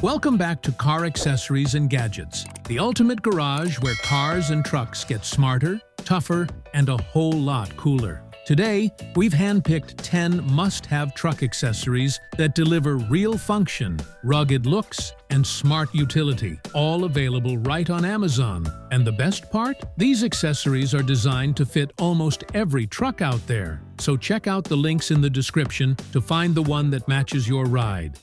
Welcome back to Car Accessories and Gadgets, the ultimate garage where cars and trucks get smarter, tougher, and a whole lot cooler. Today, we've handpicked 10 must-have truck accessories that deliver real function, rugged looks, and smart utility, all available right on Amazon. And the best part? These accessories are designed to fit almost every truck out there. So check out the links in the description to find the one that matches your ride.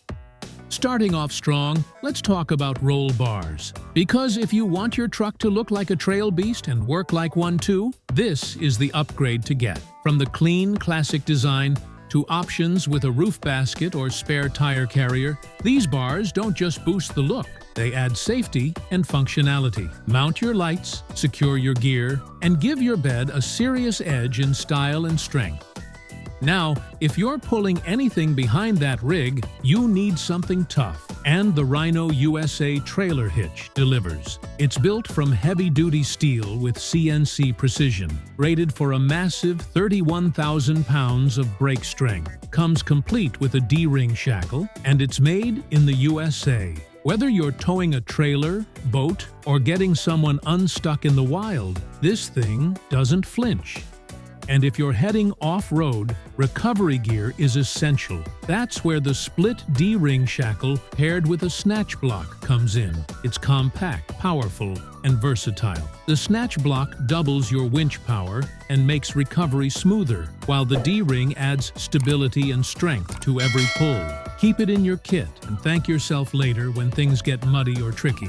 Starting off strong, let's talk about roll bars. Because if you want your truck to look like a trail beast and work like one too, this is the upgrade to get. From the clean, classic design to options with a roof basket or spare tire carrier, these bars don't just boost the look, they add safety and functionality. Mount your lights, secure your gear, and give your bed a serious edge in style and strength. Now, if you're pulling anything behind that rig, you need something tough, and the Rhino USA trailer hitch delivers. It's built from heavy-duty steel with CNC precision, rated for a massive 31,000 pounds of brake strength. Comes complete with a D-ring shackle, and it's made in the USA. Whether you're towing a trailer, boat, or getting someone unstuck in the wild, this thing doesn't flinch. And if you're heading off-road, recovery gear is essential. That's where the split D-ring shackle paired with a Snatch block comes in. It's compact, powerful, and versatile. The Snatch block doubles your winch power and makes recovery smoother, while the D-ring adds stability and strength to every pull. Keep it in your kit and thank yourself later when things get muddy or tricky.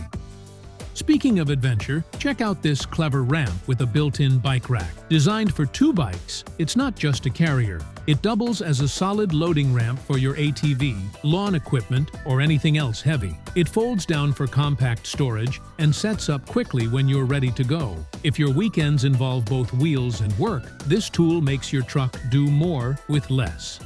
Speaking of adventure, check out this clever ramp with a built-in bike rack. Designed for 2 bikes, it's not just a carrier. It doubles as a solid loading ramp for your ATV, lawn equipment, or anything else heavy. It folds down for compact storage and sets up quickly when you're ready to go. If your weekends involve both wheels and work, this tool makes your truck do more with less.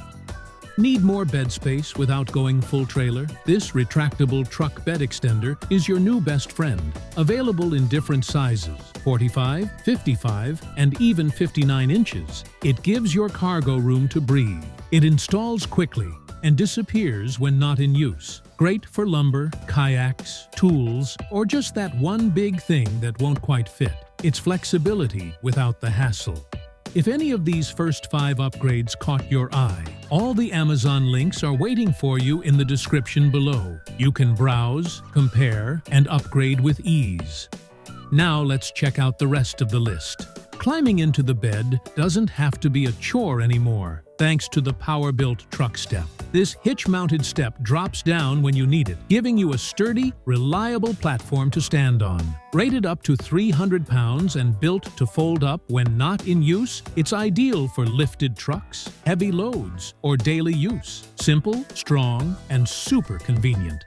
Need more bed space without going full trailer? This retractable truck bed extender is your new best friend. Available in different sizes, 45, 55, and even 59 inches. It gives your cargo room to breathe. It installs quickly and disappears when not in use. Great for lumber, kayaks, tools, or just that one big thing that won't quite fit. It's flexibility without the hassle. If any of these first 5 upgrades caught your eye, all the Amazon links are waiting for you in the description below. You can browse, compare, and upgrade with ease. Now let's check out the rest of the list. Climbing into the bed doesn't have to be a chore anymore, thanks to the Powerbuilt Truck step. This hitch-mounted step drops down when you need it, giving you a sturdy, reliable platform to stand on. Rated up to 300 pounds and built to fold up when not in use, it's ideal for lifted trucks, heavy loads, or daily use. Simple, strong, and super convenient.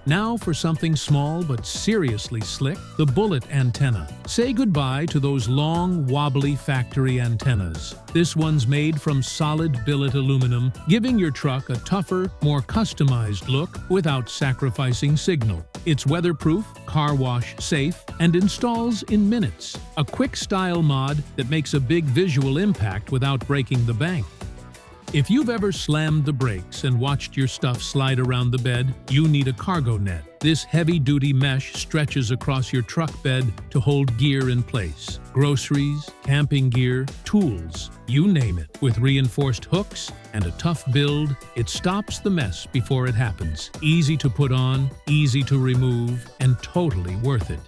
Now for something small but seriously slick, the bullet antenna. Say goodbye to those long, wobbly factory antennas. This one's made from solid billet aluminum, giving your truck a tougher, more customized look without sacrificing signal. It's weatherproof, car wash safe, and installs in minutes. A quick style mod that makes a big visual impact without breaking the bank. If you've ever slammed the brakes and watched your stuff slide around the bed, you need a cargo net. This heavy-duty mesh stretches across your truck bed to hold gear in place. Groceries, camping gear, tools, you name it. With reinforced hooks and a tough build, it stops the mess before it happens. Easy to put on, easy to remove, and totally worth it.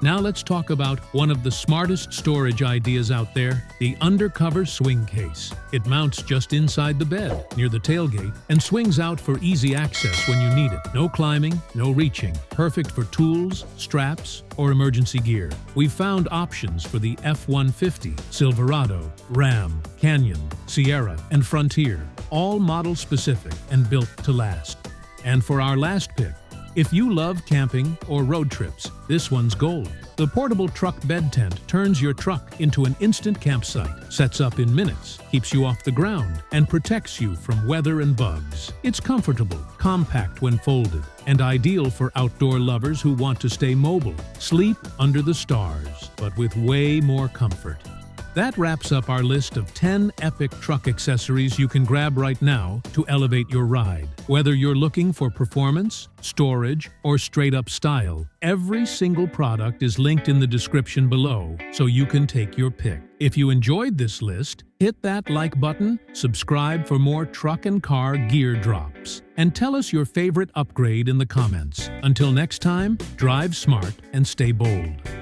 Now let's talk about one of the smartest storage ideas out there, the Undercover swing case. It mounts just inside the bed, near the tailgate, and swings out for easy access when you need it. No climbing, no reaching. Perfect for tools, straps, or emergency gear. We've found options for the F-150, Silverado, Ram, Canyon, Sierra, and Frontier, all model-specific and built to last. And for our last pick, if you love camping or road trips, this one's gold. The portable truck bed tent turns your truck into an instant campsite, sets up in minutes, keeps you off the ground, and protects you from weather and bugs. It's comfortable, compact when folded, and ideal for outdoor lovers who want to stay mobile. Sleep under the stars, but with way more comfort. That wraps up our list of 10 epic truck accessories you can grab right now to elevate your ride. Whether you're looking for performance, storage, or straight-up style, every single product is linked in the description below, so you can take your pick. If you enjoyed this list, hit that like button, subscribe for more truck and car gear drops, and tell us your favorite upgrade in the comments. Until next time, drive smart and stay bold.